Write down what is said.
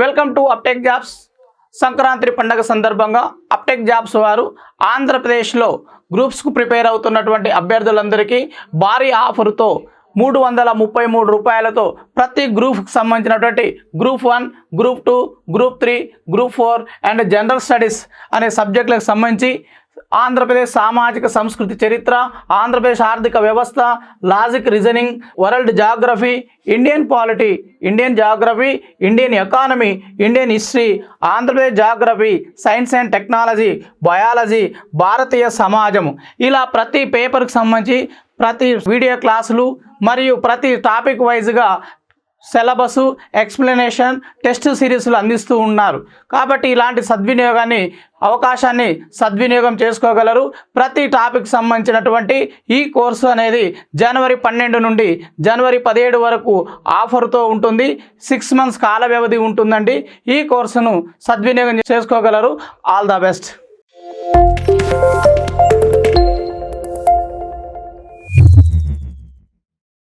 Welcome to అప్టెక్ jobs. Sankranti పండుగ సందర్భంగా అప్టెక్ jobs వారు ఆంధ్రప్రదేశ్లో గ్రూప్స్కు ప్రిపేర్ అవుతున్నటువంటి అభ్యర్థులందరికీ భారీ ఆఫర్తో 333 రూపాయలతో ప్రతి గ్రూప్కి సంబంధించినటువంటి group 1, group 2, group 3, group 4 and general studies అనే సబ్జెక్టులకు సంబంధించి ఆంధ్రప్రదేశ్ సామాజిక సంస్కృతి చరిత్ర, ఆంధ్రప్రదేశ్ ఆర్థిక వ్యవస్థ, logic reasoning, world geography, Indian polity, Indian geography, Indian economy, Indian history, Andhra Pradesh geography, science and technology, biology, భారతీయ సమాజము, ఇలా ప్రతి పేపర్కి సంబంధించి ప్రతి వీడియో క్లాసులు మరియు ప్రతి టాపిక్ వైజ్గా సిలబసు, ఎక్స్ప్లెనేషన్, టెస్ట్ సిరీస్లు అందిస్తూ ఉన్నారు. కాబట్టి ఇలాంటి అవకాశాన్ని సద్వినియోగం చేసుకోగలరు. ప్రతి టాపిక్ సంబంధించినటువంటి ఈ కోర్సు అనేది జనవరి 12 నుండి జనవరి 17 వరకు ఆఫర్తో ఉంటుంది. 6 months కాల వ్యవధి ఉంటుందండి. ఈ కోర్సును సద్వినియోగం చేసుకోగలరు. All the best.